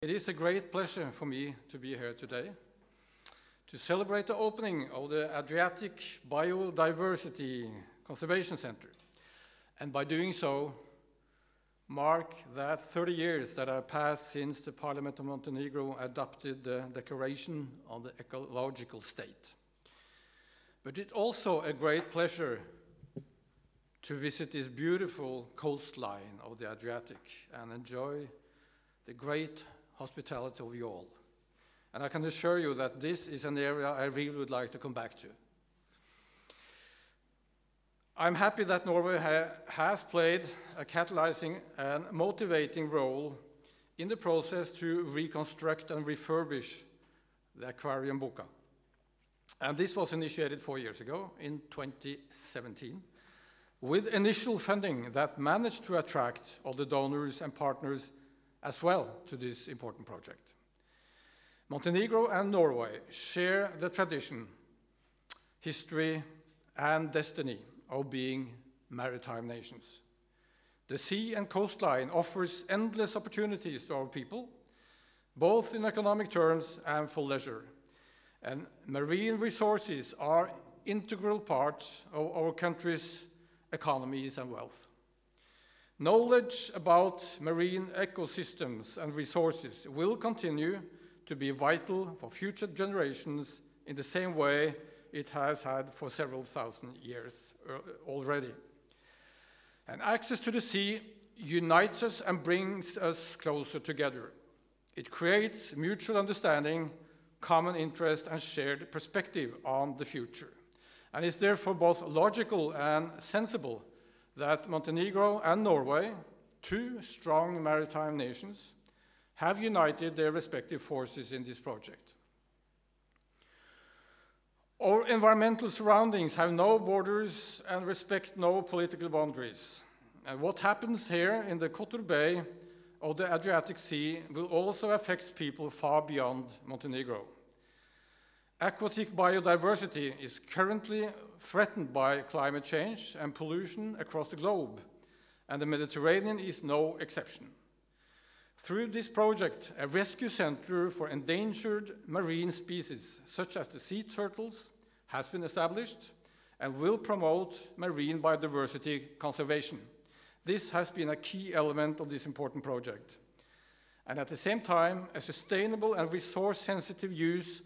It is a great pleasure for me to be here today to celebrate the opening of the Adriatic Biodiversity Conservation Center, and by doing so, mark that 30 years that have passed since the Parliament of Montenegro adopted the Declaration on the Ecological State. But it's also a great pleasure to visit this beautiful coastline of the Adriatic and enjoy the great hospitality of you all. And I can assure you that this is an area I really would like to come back to. I'm happy that Norway has played a catalyzing and motivating role in the process to reconstruct and refurbish the Akvarijum Boka. And this was initiated 4 years ago in 2017, with initial funding that managed to attract all the donors and partners as well to this important project. Montenegro and Norway share the tradition, history, and destiny of being maritime nations. The sea and coastline offers endless opportunities to our people, both in economic terms and for leisure. And marine resources are integral parts of our country's economies and wealth. Knowledge about marine ecosystems and resources will continue to be vital for future generations in the same way it has had for several thousand years already. And access to the sea unites us and brings us closer together. It creates mutual understanding, common interest, and shared perspective on the future. And it's therefore both logical and sensible that Montenegro and Norway, two strong maritime nations, have united their respective forces in this project. Our environmental surroundings have no borders and respect no political boundaries. And what happens here in the Kotor Bay of the Adriatic Sea will also affect people far beyond Montenegro. Aquatic biodiversity is currently threatened by climate change and pollution across the globe, and the Mediterranean is no exception. Through this project, a rescue center for endangered marine species, such as the sea turtles, has been established and will promote marine biodiversity conservation. This has been a key element of this important project. And at the same time, a sustainable and resource-sensitive use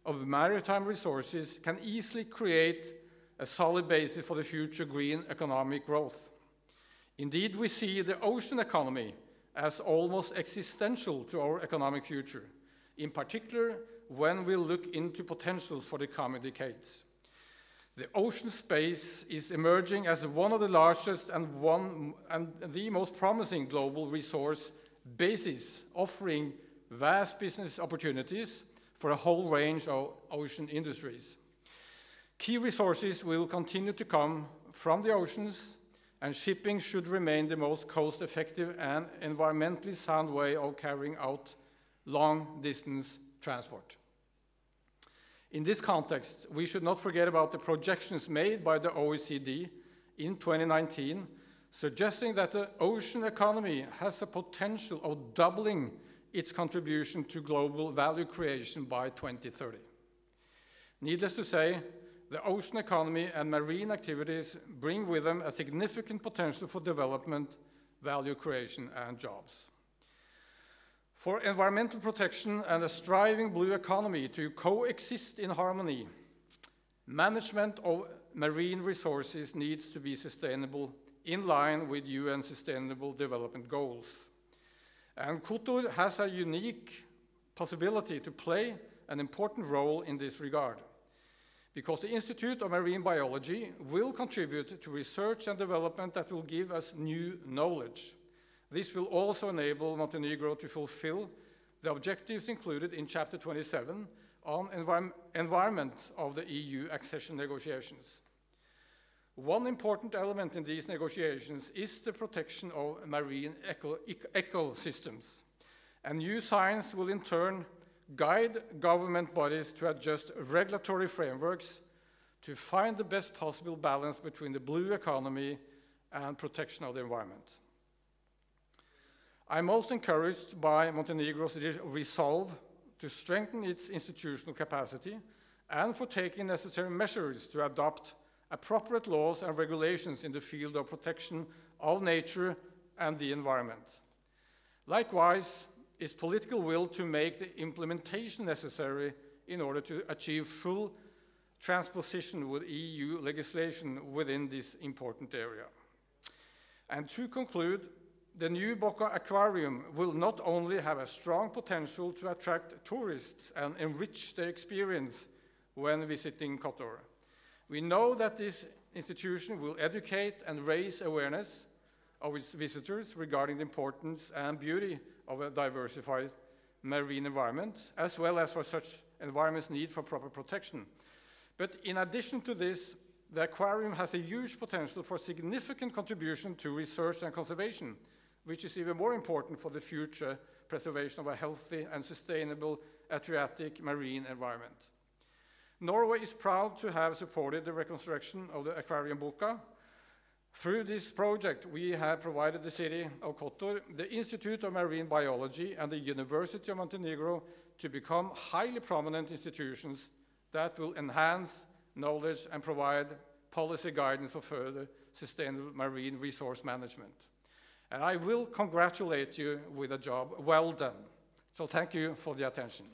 of maritime resources can easily create a solid basis for the future green economic growth. Indeed, we see the ocean economy as almost existential to our economic future, in particular when we look into potentials for the coming decades. The ocean space is emerging as one of the largest and the most promising global resource bases, offering vast business opportunities for a whole range of ocean industries. Key resources will continue to come from the oceans, and shipping should remain the most cost-effective and environmentally sound way of carrying out long-distance transport. In this context, we should not forget about the projections made by the OECD in 2019, suggesting that the ocean economy has a potential of doubling its contribution to global value creation by 2030. Needless to say, the ocean economy and marine activities bring with them a significant potential for development, value creation, and jobs. For environmental protection and a striving blue economy to coexist in harmony, management of marine resources needs to be sustainable in line with UN Sustainable Development Goals. And Kotor has a unique possibility to play an important role in this regard, because the Institute of Marine Biology will contribute to research and development that will give us new knowledge. This will also enable Montenegro to fulfill the objectives included in Chapter 27 on environment of the EU accession negotiations. One important element in these negotiations is the protection of marine ecosystems. And new science will in turn guide government bodies to adjust regulatory frameworks to find the best possible balance between the blue economy and protection of the environment. I'm most encouraged by Montenegro's resolve to strengthen its institutional capacity and for taking necessary measures to adopt appropriate laws and regulations in the field of protection of nature and the environment. Likewise, its political will to make the implementation necessary in order to achieve full transposition with EU legislation within this important area. And to conclude, the new Boka Aquarium will not only have a strong potential to attract tourists and enrich their experience when visiting Kotor. We know that this institution will educate and raise awareness of its visitors regarding the importance and beauty of a diversified marine environment, as well as for such environments' need for proper protection. But in addition to this, the aquarium has a huge potential for significant contribution to research and conservation, which is even more important for the future preservation of a healthy and sustainable Adriatic marine environment. Norway is proud to have supported the reconstruction of the Aquarium Boka. Through this project, we have provided the city of Kotor, the Institute of Marine Biology, and the University of Montenegro to become highly prominent institutions that will enhance knowledge and provide policy guidance for further sustainable marine resource management. And I will congratulate you with a job well done. So thank you for the attention.